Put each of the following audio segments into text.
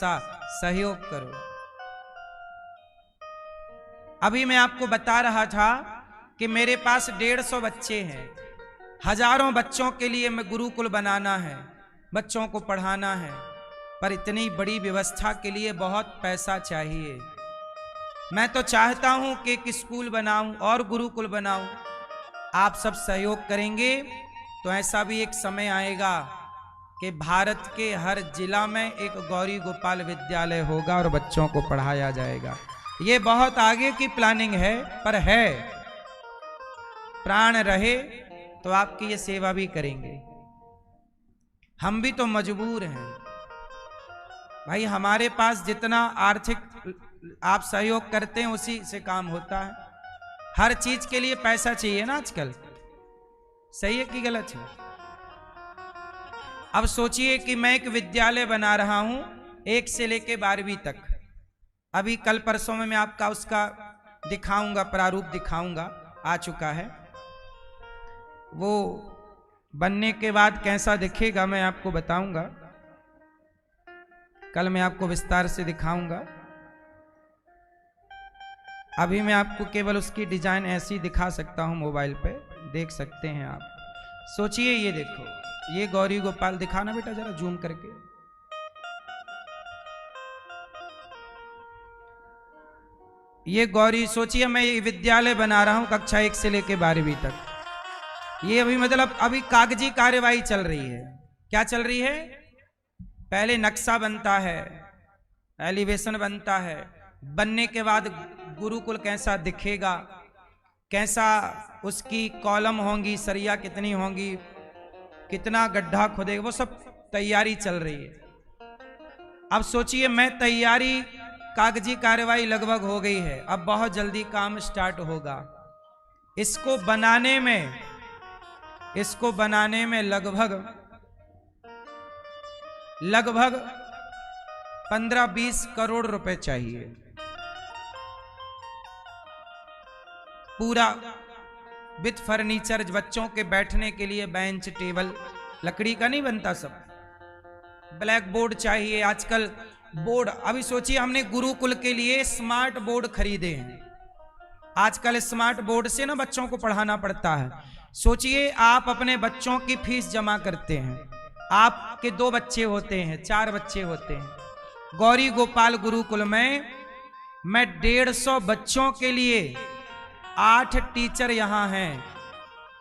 सा सहयोग करो। अभी मैं आपको बता रहा था कि मेरे पास 150 बच्चे हैं, हजारों बच्चों के लिए मैं गुरुकुल बनाना है, बच्चों को पढ़ाना है, पर इतनी बड़ी व्यवस्था के लिए बहुत पैसा चाहिए। मैं तो चाहता हूं कि एक स्कूल बनाऊं और गुरुकुल बनाऊं। आप सब सहयोग करेंगे तो ऐसा भी एक समय आएगा कि भारत के हर जिला में एक गौरी गोपाल विद्यालय होगा और बच्चों को पढ़ाया जाएगा। ये बहुत आगे की प्लानिंग है, पर है। प्राण रहे तो आपकी ये सेवा भी करेंगे। हम भी तो मजबूर हैं भाई, हमारे पास जितना आर्थिक आप सहयोग करते हैं उसी से काम होता है। हर चीज के लिए पैसा चाहिए ना आजकल, सही है कि गलत है? अब सोचिए कि मैं एक विद्यालय बना रहा हूं 1 से लेके 12वीं तक। अभी कल परसों में मैं आपका उसका दिखाऊंगा, प्रारूप दिखाऊंगा, आ चुका है। वो बनने के बाद कैसा दिखेगा मैं आपको बताऊंगा, कल मैं आपको विस्तार से दिखाऊंगा। अभी मैं आपको केवल उसकी डिजाइन ऐसी दिखा सकता हूं, मोबाइल पे देख सकते हैं आप। सोचिए, ये देखो, ये गौरी गोपाल, दिखाना बेटा जरा जूम करके। ये गौरी, सोचिए मैं ये विद्यालय बना रहा हूं कक्षा 1 से लेके 12वीं तक। ये अभी मतलब अभी कागजी कार्यवाही चल रही है। क्या चल रही है? पहले नक्शा बनता है, एलिवेशन बनता है, बनने के बाद गुरुकुल कैसा दिखेगा, कैसा उसकी कॉलम होंगी, सरिया कितनी होंगी, कितना गड्ढा खोदेगा, वो सब तैयारी चल रही है। अब सोचिए, मैं तैयारी, कागजी कार्यवाही लगभग हो गई है, अब बहुत जल्दी काम स्टार्ट होगा। इसको बनाने में लगभग 15-20 करोड़ रुपए चाहिए। पूरा विद फर्नीचर, बच्चों के बैठने के लिए बेंच टेबल, लकड़ी का नहीं बनता सब, ब्लैक बोर्ड चाहिए। आजकल बोर्ड, अभी सोचिए हमने गुरुकुल के लिए स्मार्ट बोर्ड खरीदे हैं। आजकल स्मार्ट बोर्ड से ना बच्चों को पढ़ाना पड़ता है। सोचिए, आप अपने बच्चों की फीस जमा करते हैं, आपके 2 बच्चे होते हैं, 4 बच्चे होते हैं। गौरी गोपाल गुरुकुल में मैं 150 बच्चों के लिए 8 टीचर यहां हैं।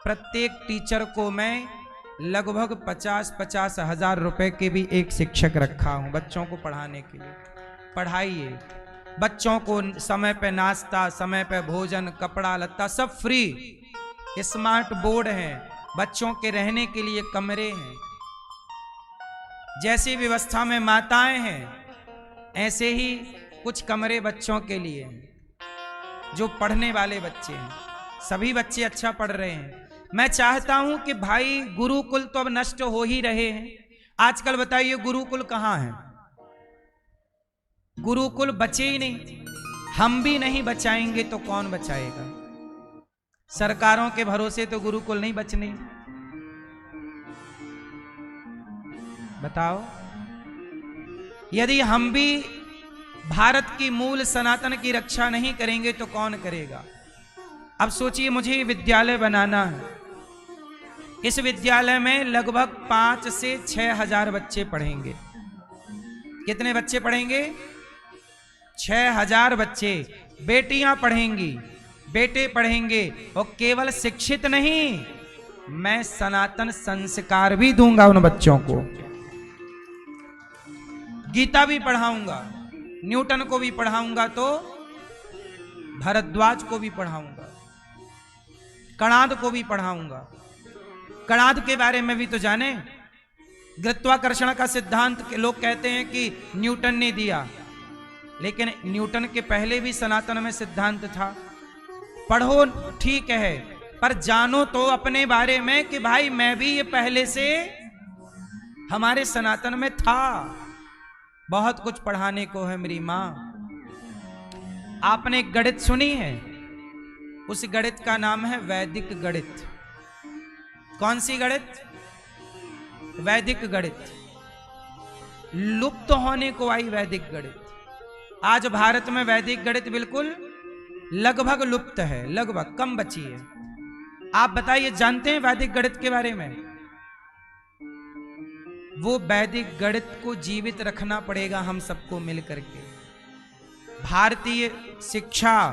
प्रत्येक टीचर को मैं लगभग 50-50 हजार रुपए के भी एक शिक्षक रखा हूं बच्चों को पढ़ाने के लिए। पढ़ाइए बच्चों को, समय पे नाश्ता, समय पे भोजन, कपड़ा लत्ता सब फ्री। स्मार्ट बोर्ड हैं, बच्चों के रहने के लिए कमरे हैं। जैसी व्यवस्था में माताएं हैं, ऐसे ही कुछ कमरे बच्चों के लिए हैं। जो पढ़ने वाले बच्चे हैं, सभी बच्चे अच्छा पढ़ रहे हैं। मैं चाहता हूं कि भाई, गुरुकुल तो अब नष्ट हो ही रहे हैं। आजकल बताइए गुरुकुल कहां है? गुरुकुल बचे ही नहीं। हम भी नहीं बचाएंगे तो कौन बचाएगा? सरकारों के भरोसे तो गुरुकुल नहीं बचने। बताओ, यदि हम भी भारत की मूल सनातन की रक्षा नहीं करेंगे तो कौन करेगा? अब सोचिए, मुझे विद्यालय बनाना है। इस विद्यालय में लगभग 5 से 6 हजार बच्चे पढ़ेंगे। कितने बच्चे पढ़ेंगे? 6 हजार बच्चे। बेटियां पढ़ेंगी, बेटे पढ़ेंगे, और केवल शिक्षित नहीं, मैं सनातन संस्कार भी दूंगा उन बच्चों को। गीता भी पढ़ाऊंगा, न्यूटन को भी पढ़ाऊंगा, तो भारद्वाज को भी पढ़ाऊंगा, कणाद को भी पढ़ाऊंगा। कणाद के बारे में भी तो जाने। गुरुत्वाकर्षण का सिद्धांत के लोग कहते हैं कि न्यूटन ने दिया, लेकिन न्यूटन के पहले भी सनातन में सिद्धांत था। पढ़ो ठीक है, पर जानो तो अपने बारे में कि भाई मैं भी ये पहले से हमारे सनातन में था। बहुत कुछ पढ़ाने को है मेरी मां। आपने गणित सुनी है? उस गणित का नाम है वैदिक गणित। कौन सी गणित? वैदिक गणित। लुप्त होने को आई वैदिक गणित। आज भारत में वैदिक गणित बिल्कुल लगभग लुप्त है, लगभग कम बची है। आप बताइए, जानते हैं वैदिक गणित के बारे में? वो वैदिक गणित को जीवित रखना पड़ेगा हम सबको मिलकर के। भारतीय शिक्षा,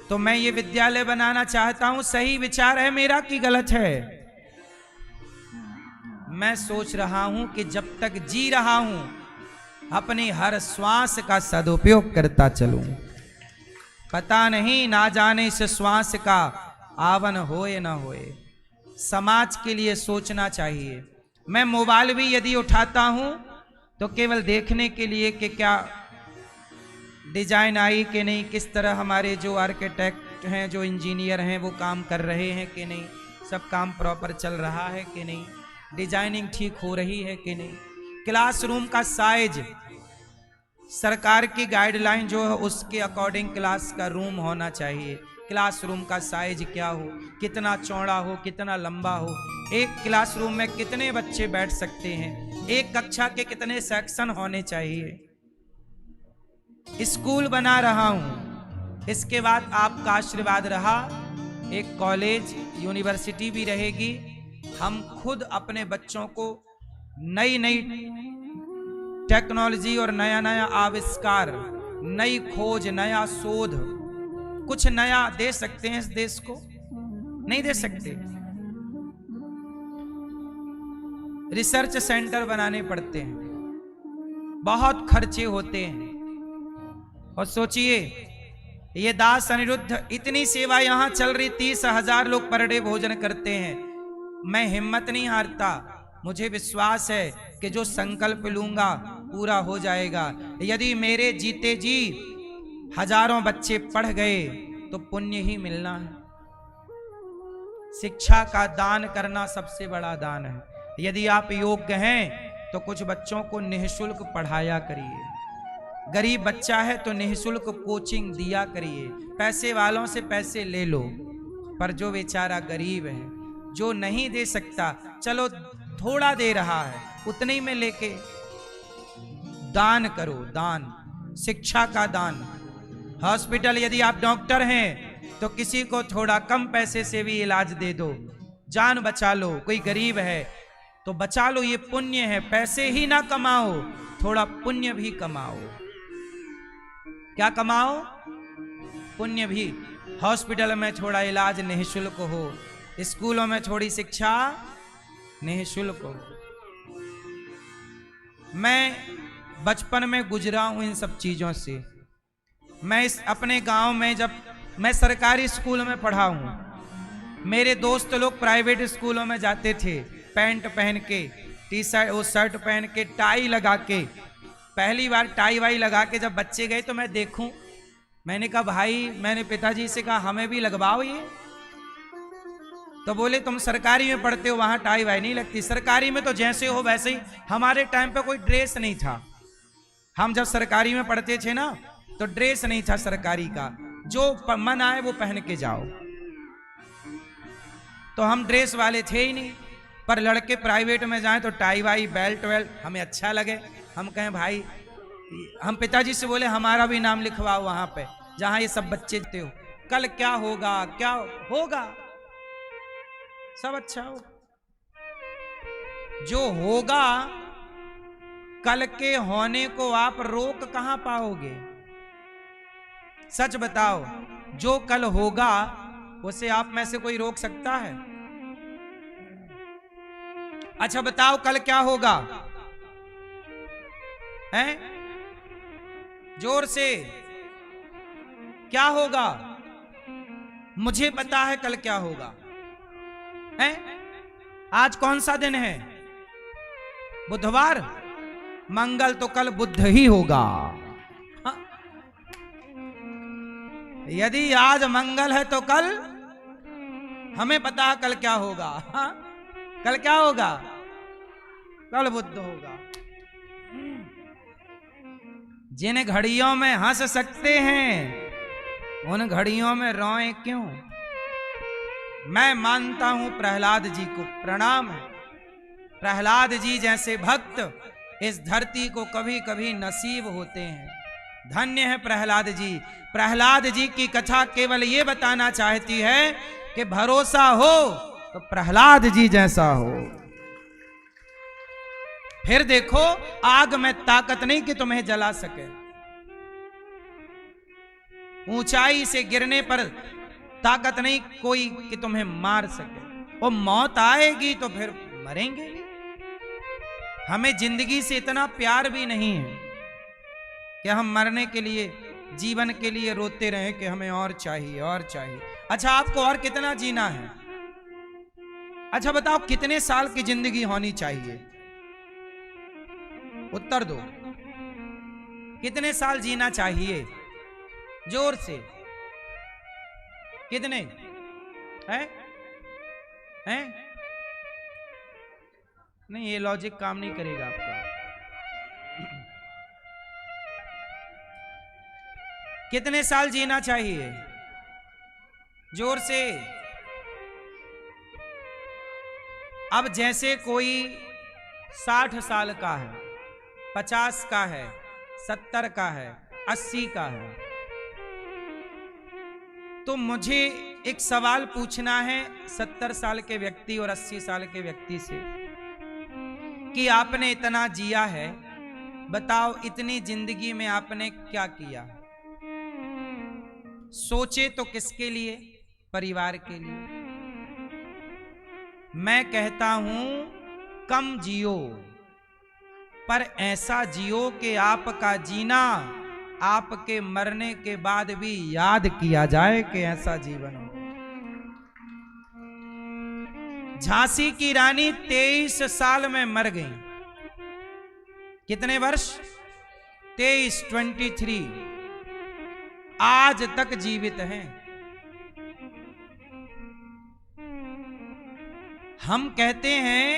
तो मैं ये विद्यालय बनाना चाहता हूं, सही विचार है मेरा कि गलत है? मैं सोच रहा हूं कि जब तक जी रहा हूं अपनी हर श्वास का सदुपयोग करता चलूं। पता नहीं, ना जाने इस श्वास का आवन होए ना होए। समाज के लिए सोचना चाहिए। मैं मोबाइल भी यदि उठाता हूं तो केवल देखने के लिए कि क्या डिजाइन आई कि नहीं, किस तरह हमारे जो आर्किटेक्ट हैं, जो इंजीनियर हैं, वो काम कर रहे हैं कि नहीं, सब काम प्रॉपर चल रहा है कि नहीं, डिजाइनिंग ठीक हो रही है कि नहीं। क्लासरूम का साइज, सरकार की गाइडलाइन जो है उसके अकॉर्डिंग क्लास का रूम होना चाहिए। क्लासरूम का साइज क्या हो, कितना चौड़ा हो, कितना लंबा हो, एक क्लासरूम में कितने बच्चे बैठ सकते हैं, एक कक्षा के कितने सेक्शन होने चाहिए। स्कूल बना रहा हूं, इसके बाद आपका आशीर्वाद रहा, एक कॉलेज यूनिवर्सिटी भी रहेगी। हम खुद अपने बच्चों को नई नई टेक्नोलॉजी और नया नया आविष्कार, नई खोज, नया शोध, कुछ नया दे सकते हैं इस देश को? नहीं दे सकते। रिसर्च सेंटर बनाने पड़ते हैं, बहुत खर्चे होते हैं। और सोचिए, ये दास अनिरुद्ध, इतनी सेवा यहां चल रही, 30,000 लोग पर डे भोजन करते हैं। मैं हिम्मत नहीं हारता, मुझे विश्वास है कि जो संकल्प लूंगा पूरा हो जाएगा। यदि मेरे जीते जी हजारों बच्चे पढ़ गए तो पुण्य ही मिलना है। शिक्षा का दान करना सबसे बड़ा दान है। यदि आप योग्य हैं तो कुछ बच्चों को निःशुल्क पढ़ाया करिए। गरीब बच्चा है तो निःशुल्क कोचिंग दिया करिए। पैसे वालों से पैसे ले लो, पर जो बेचारा गरीब है, जो नहीं दे सकता, चलो थोड़ा दे रहा है, उतने ही में लेके दान करो। दान, शिक्षा का दान। हॉस्पिटल, यदि आप डॉक्टर हैं तो किसी को थोड़ा कम पैसे से भी इलाज दे दो, जान बचा लो। कोई गरीब है तो बचा लो, ये पुण्य है। पैसे ही ना कमाओ, थोड़ा पुण्य भी कमाओ। क्या कमाओ? पुण्य भी। हॉस्पिटल में थोड़ा इलाज निःशुल्क हो, स्कूलों में थोड़ी शिक्षा निःशुल्क हो। मैं बचपन में गुजरा हूं इन सब चीजों से। मैं इस अपने गांव में, जब मैं सरकारी स्कूल में पढ़ा हूं, मेरे दोस्त लोग प्राइवेट स्कूलों में जाते थे, पैंट पहन के, टी शर्ट, वो शर्ट पहन के, टाई लगा के। पहली बार टाई वाई लगा के जब बच्चे गए तो मैं देखूं, मैंने कहा भाई, मैंने पिताजी से कहा हमें भी लगवाओ ये। तो बोले तुम सरकारी में पढ़ते हो, वहां टाई वाई नहीं लगती। सरकारी में तो जैसे हो वैसे ही। हमारे टाइम पे कोई ड्रेस नहीं था। हम जब सरकारी में पढ़ते थे ना, तो ड्रेस नहीं था सरकारी का, जो मन आए वो पहन के जाओ। तो हम ड्रेस वाले थे ही नहीं। पर लड़के प्राइवेट में जाएं तो टाई वाई, बेल्ट वेल्ट हमें अच्छा लगे। हम कहें भाई, हम पिताजी से बोले हमारा भी नाम लिखवाओ वहां पे जहां ये सब बच्चे थे हो। कल क्या होगा, क्या होगा, सब अच्छा हो। जो होगा, कल के होने को आप रोक कहां पाओगे? सच बताओ, जो कल होगा उसे आप में से कोई रोक सकता है? अच्छा बताओ, कल क्या होगा? हैं? जोर से, क्या होगा? मुझे पता है कल क्या होगा। हैं? आज कौन सा दिन है? बुधवार। मंगल तो कल बुध ही होगा। हाँ? यदि आज मंगल है तो कल हमें पता है कल क्या होगा। हाँ? कल क्या होगा? कल बुध होगा। जिन घड़ियों में हंस सकते हैं उन घड़ियों में रोएं क्यों? मैं मानता हूं प्रहलाद जी को, प्रणाम है। प्रहलाद जी जैसे भक्त इस धरती को कभी कभी नसीब होते हैं। धन्य है प्रहलाद जी। प्रहलाद जी की कथा केवल ये बताना चाहती है कि भरोसा हो तो प्रहलाद जी जैसा हो। फिर देखो, आग में ताकत नहीं कि तुम्हें जला सके, ऊंचाई से गिरने पर ताकत नहीं कोई कि तुम्हें मार सके। वो मौत आएगी तो फिर मरेंगे। हमें जिंदगी से इतना प्यार भी नहीं है कि हम मरने के लिए, जीवन के लिए रोते रहें कि हमें और चाहिए और चाहिए। अच्छा, आपको और कितना जीना है? अच्छा बताओ, कितने साल की जिंदगी होनी चाहिए? उत्तर दो। कितने साल जीना चाहिए? जोर से। कितने हैं? नहीं, ये लॉजिक काम नहीं करेगा आपका। कितने साल जीना चाहिए? जोर से। अब जैसे कोई 60 साल का है, 50 का है, 70 का है, 80 का है, तो मुझे एक सवाल पूछना है 70 साल के व्यक्ति और 80 साल के व्यक्ति से कि आपने इतना जिया है, बताओ इतनी जिंदगी में आपने क्या किया? सोचे तो किसके लिए? परिवार के लिए। मैं कहता हूं कम जियो, पर ऐसा जियो कि आपका जीना आपके मरने के बाद भी याद किया जाए कि ऐसा जीवन हो। झांसी की रानी 23 साल में मर गई। कितने वर्ष? 23 आज तक जीवित हैं। हम कहते हैं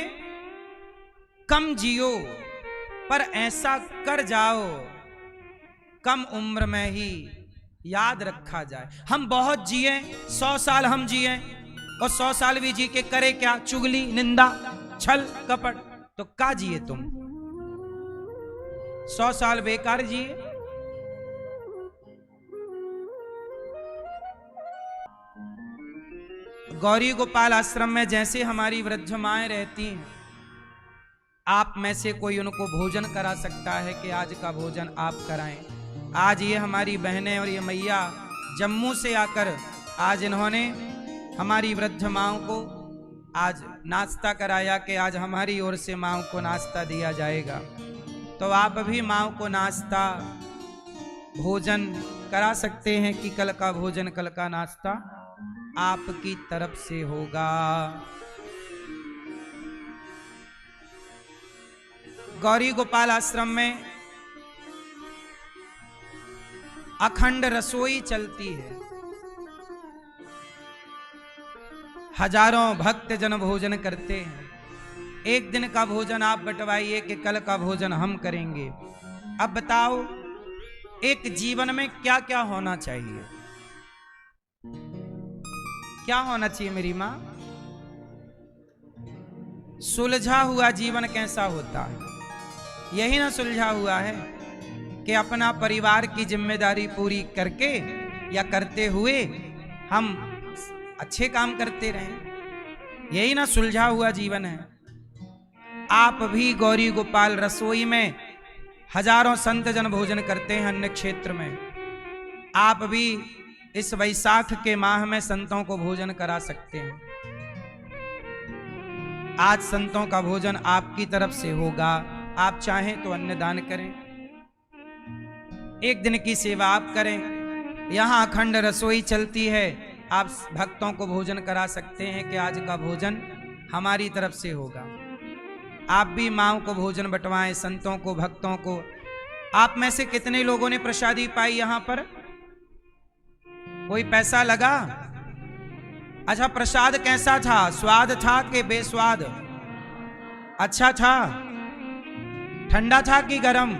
कम जियो, पर ऐसा कर जाओ कम उम्र में ही याद रखा जाए। हम बहुत जिए, 100 साल हम जिए, और 100 साल भी जी के करे क्या? चुगली, निंदा, छल, कपट। तो क्या जिए तुम? 100 साल बेकार जिए। गौरी गोपाल आश्रम में जैसे हमारी वृद्ध माएं रहती हैं, आप में से कोई उनको भोजन करा सकता है कि आज का भोजन आप कराएं। आज ये हमारी बहनें और ये मैया जम्मू से आकर आज इन्होंने हमारी वृद्ध माओं को आज नाश्ता कराया कि आज हमारी ओर से माओं को नाश्ता दिया जाएगा। तो आप भी माओं को नाश्ता, भोजन करा सकते हैं कि कल का भोजन, कल का नाश्ता आपकी तरफ से होगा। गौरी गोपाल आश्रम में अखंड रसोई चलती है। हजारों भक्त जन भोजन करते हैं। एक दिन का भोजन आप बंटवाइए कि कल का भोजन हम करेंगे। अब बताओ, एक जीवन में क्या क्या होना चाहिए? क्या होना चाहिए मेरी मां? सुलझा हुआ जीवन कैसा होता है? यही ना सुलझा हुआ है कि अपना परिवार की जिम्मेदारी पूरी करके या करते हुए हम अच्छे काम करते रहें। यही ना सुलझा हुआ जीवन है। आप भी गौरी गोपाल रसोई में हजारों संत जन भोजन करते हैं अन्य क्षेत्र में। आप भी इस वैशाख के माह में संतों को भोजन करा सकते हैं। आज संतों का भोजन आपकी तरफ से होगा। आप चाहें तो अन्नदान करें, एक दिन की सेवा आप करें। यहां अखंड रसोई चलती है, आप भक्तों को भोजन करा सकते हैं कि आज का भोजन हमारी तरफ से होगा। आप भी माओं को भोजन बंटवाएं, संतों को, भक्तों को। आप में से कितने लोगों ने प्रसादी पाई यहां पर? कोई पैसा लगा? अच्छा, प्रसाद कैसा था? स्वाद था कि बेस्वाद? अच्छा था? ठंडा था कि गरम?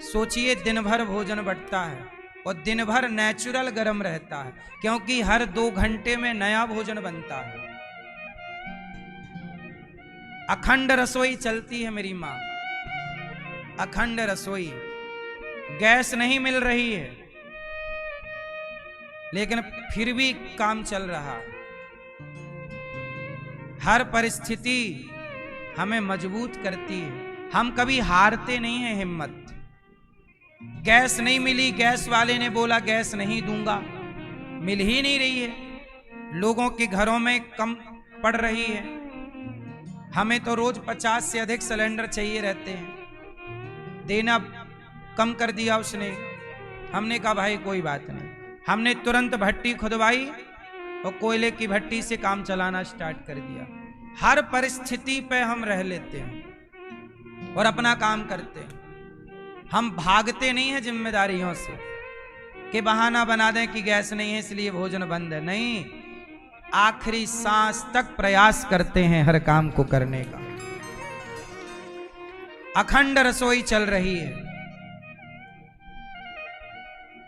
सोचिए, दिन भर भोजन बंटता है और दिन भर नेचुरल गरम रहता है, क्योंकि हर 2 घंटे में नया भोजन बनता है। अखंड रसोई चलती है मेरी मां। अखंड रसोई। गैस नहीं मिल रही है, लेकिन फिर भी काम चल रहा। हर परिस्थिति हमें मजबूत करती है, हम कभी हारते नहीं हैं हिम्मत। गैस नहीं मिली, गैस वाले ने बोला गैस नहीं दूंगा, मिल ही नहीं रही है। लोगों के घरों में कम पड़ रही है, हमें तो रोज 50 से अधिक सिलेंडर चाहिए रहते हैं, देना कम कर दिया उसने। हमने कहा भाई कोई बात नहीं, हमने तुरंत भट्टी खुदवाई और कोयले की भट्टी से काम चलाना स्टार्ट कर दिया। हर परिस्थिति पे हम रह लेते हैं और अपना काम करते हैं। हम भागते नहीं हैं जिम्मेदारियों से कि बहाना बना दें कि गैस नहीं है इसलिए भोजन बंद है। नहीं, आखिरी सांस तक प्रयास करते हैं हर काम को करने का। अखंड रसोई चल रही है।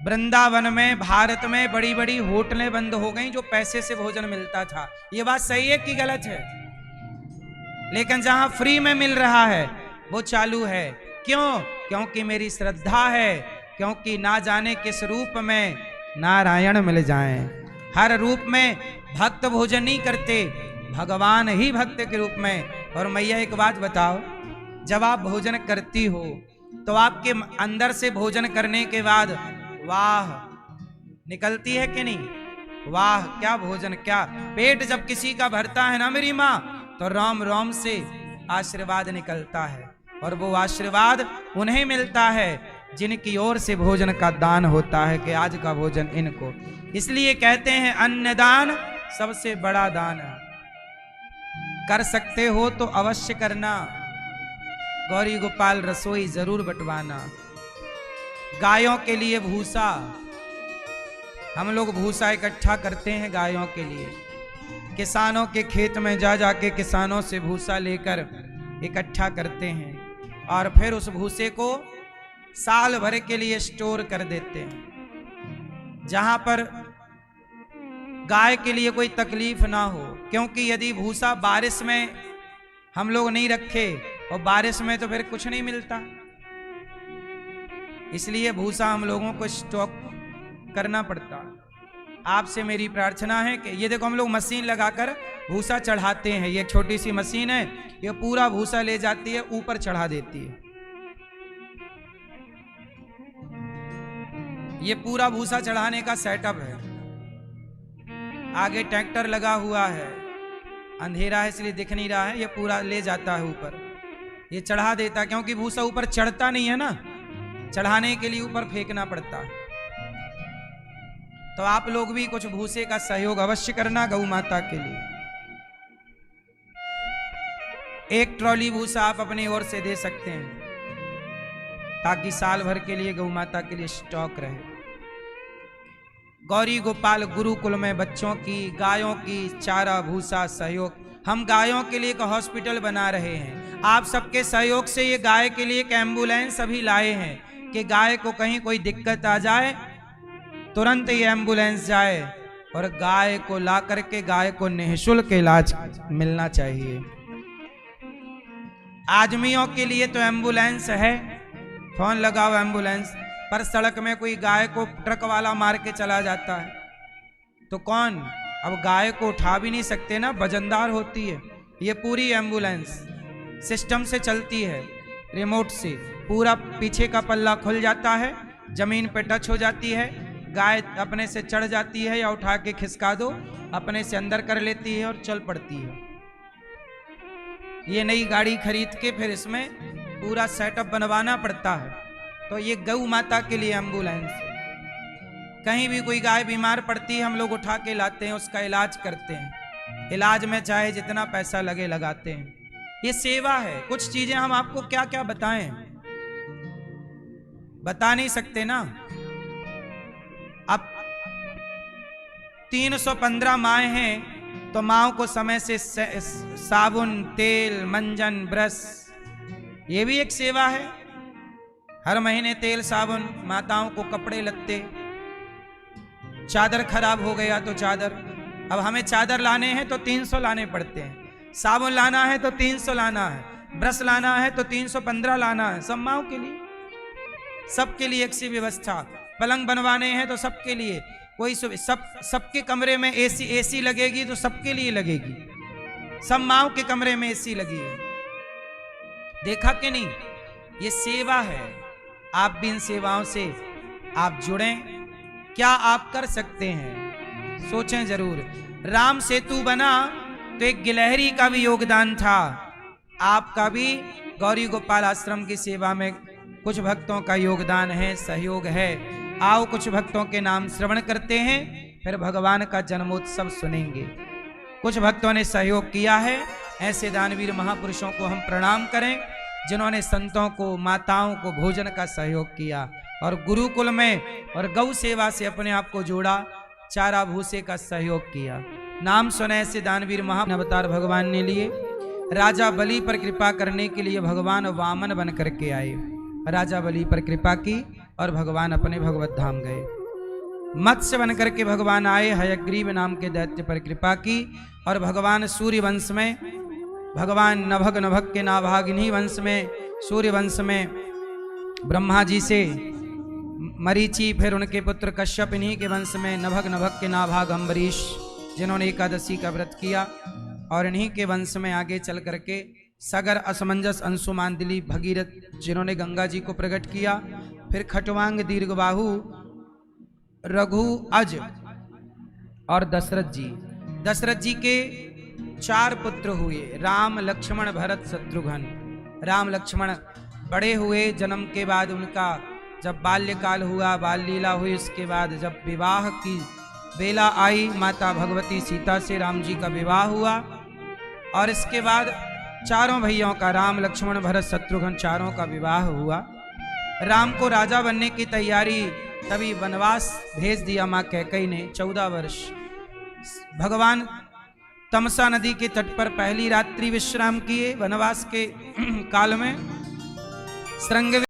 वृंदावन में, भारत में बड़ी बड़ी होटलें बंद हो गई जो पैसे से भोजन मिलता था। ये बात सही है कि गलत है? लेकिन जहां फ्री में मिल रहा है वो चालू है। क्यों? क्योंकि मेरी श्रद्धा है, क्योंकि ना जाने किस रूप में नारायण मिल जाएं। हर रूप में भक्त भोजन नहीं करते, भगवान ही भक्त के रूप में। और मैया एक बात बताओ, जब आप भोजन करती हो तो आपके अंदर से भोजन करने के बाद वाह निकलती है कि नहीं? वाह क्या भोजन, क्या पेट जब किसी का भरता है ना मेरी माँ, तो रोम रोम से आशीर्वाद निकलता है। और वो आशीर्वाद उन्हें मिलता है जिनकी ओर से भोजन का दान होता है कि आज का भोजन इनको। इसलिए कहते हैं अन्नदान सबसे बड़ा दान है। कर सकते हो तो अवश्य करना। गौरी गोपाल रसोई जरूर बंटवाना। गायों के लिए भूसा, हम लोग भूसा इकट्ठा करते हैं गायों के लिए। किसानों के खेत में जा जाके किसानों से भूसा लेकर इकट्ठा करते हैं और फिर उस भूसे को साल भर के लिए स्टोर कर देते हैं, जहां पर गाय के लिए कोई तकलीफ ना हो। क्योंकि यदि भूसा बारिश में हम लोग नहीं रखे और बारिश में तो फिर कुछ नहीं मिलता, इसलिए भूसा हम लोगों को स्टॉक करना पड़ता। आपसे मेरी प्रार्थना है कि ये देखो हम लोग मशीन लगाकर भूसा चढ़ाते हैं। ये छोटी सी मशीन है, ये पूरा भूसा ले जाती है, ऊपर चढ़ा देती है। ये पूरा भूसा चढ़ाने का सेटअप है। आगे ट्रैक्टर लगा हुआ है, अंधेरा है इसलिए दिख नहीं रहा है। ये पूरा ले जाता है ऊपर, ये चढ़ा देता, क्योंकि भूसा ऊपर चढ़ता नहीं है ना, चढ़ाने के लिए ऊपर फेंकना पड़ता है। तो आप लोग भी कुछ भूसे का सहयोग अवश्य करना गौ माता के लिए। एक ट्रॉली भूसा आप अपनी ओर से दे सकते हैं ताकि साल भर के लिए गौ माता के लिए स्टॉक रहे। गौरी गोपाल गुरुकुल में बच्चों की, गायों की चारा भूसा सहयोग। हम गायों के लिए एक हॉस्पिटल बना रहे हैं। आप सबके सहयोग से ये गाय के लिए एक एम्बुलेंस अभी लाए हैं कि गाय को कहीं कोई दिक्कत आ जाए तुरंत ये एम्बुलेंस जाए और गाय को ला करके गाय को निःशुल्क इलाज मिलना चाहिए। आदमियों के लिए तो एम्बुलेंस है, फोन लगाओ एम्बुलेंस, पर सड़क में कोई गाय को ट्रक वाला मार के चला जाता है तो कौन? अब गाय को उठा भी नहीं सकते ना, वजनदार होती है। ये पूरी एम्बुलेंस सिस्टम से चलती है, रिमोट से पूरा पीछे का पल्ला खुल जाता है, जमीन पे टच हो जाती है, गाय अपने से चढ़ जाती है या उठा के खिसका दो, अपने से अंदर कर लेती है और चल पड़ती है। ये नई गाड़ी खरीद के फिर इसमें पूरा सेटअप बनवाना पड़ता है। तो ये गौ माता के लिए एम्बुलेंस। कहीं भी कोई गाय बीमार पड़ती है हम लोग उठा के लाते हैं, उसका इलाज करते हैं। इलाज में चाहे जितना पैसा लगे लगाते हैं। ये सेवा है। कुछ चीजें हम आपको क्या क्या बताएं, बता नहीं सकते ना। अब 315 माएँ हैं तो माओ को समय से साबुन, तेल, मंजन, ब्रश, ये भी एक सेवा है। हर महीने तेल, साबुन, माताओं को कपड़े लत्ते, चादर खराब हो गया तो चादर, अब हमें चादर लाने हैं तो 300 लाने पड़ते हैं, साबुन लाना है तो 300 लाना है, ब्रश लाना है तो 315 लाना है, सब माओ के लिए, सबके लिए एक सी व्यवस्था। पलंग बनवाने हैं तो सबके लिए कोई सबके कमरे में एसी लगेगी तो सबके लिए लगेगी, सब माओ के कमरे में एसी लगी है। देखा कि नहीं, ये सेवा है। आप भी इन सेवाओं से आप जुड़ें, क्या आप कर सकते हैं, सोचें जरूर। राम सेतु बना तो एक गिलहरी का भी योगदान था, आपका भी गौरी गोपाल आश्रम की सेवा में कुछ भक्तों का योगदान है, सहयोग है। आओ कुछ भक्तों के नाम श्रवण करते हैं, फिर भगवान का जन्मोत्सव सुनेंगे। कुछ भक्तों ने सहयोग किया है, ऐसे दानवीर महापुरुषों को हम प्रणाम करें जिन्होंने संतों को, माताओं को भोजन का सहयोग किया और गुरुकुल में और गौ सेवा से अपने आप को जोड़ा, चारा भूसे का सहयोग किया। नाम सुने ऐसे दानवीर महाअवतार भगवान ने लिए। राजा बलि पर कृपा करने के लिए भगवान वामन बन करके आए, राजा बलि पर कृपा की और भगवान अपने भगवत धाम गए। मत्स्य बन करके भगवान आए, हयग्रीव नाम के दैत्य पर कृपा की और भगवान सूर्य वंश में, भगवान नभग के नाभागिनी वंश में, सूर्य वंश में ब्रह्मा जी से मरीचि, फिर उनके पुत्र कश्यप, इन्हीं के वंश में नभग के नाभाग अम्बरीश जिन्होंने एकादशी का व्रत किया, और इन्हीं के वंश में आगे चल करके सगर, असमंजस, अंशुमान, दिलीप, भगीरथ जिन्होंने गंगा जी को प्रकट किया। फिर खटवांग, दीर्घबाहु, रघु, अज और दशरथ जी। दशरथ जी के 4 पुत्र हुए, राम, लक्ष्मण, भरत, शत्रुघ्न। राम लक्ष्मण बड़े हुए, जन्म के बाद उनका जब बाल्यकाल हुआ, बाल लीला हुई, उसके बाद जब विवाह की बेला आई, माता भगवती सीता से राम जी का विवाह हुआ और इसके बाद चारों भैयों का, राम, लक्ष्मण, भरत, शत्रुघ्न, चारों का विवाह हुआ। राम को राजा बनने की तैयारी, तभी वनवास भेज दिया माँ कैकेयी ने 14 वर्ष। भगवान तमसा नदी के तट पर पहली रात्रि विश्राम किए वनवास के काल में। श्रृंग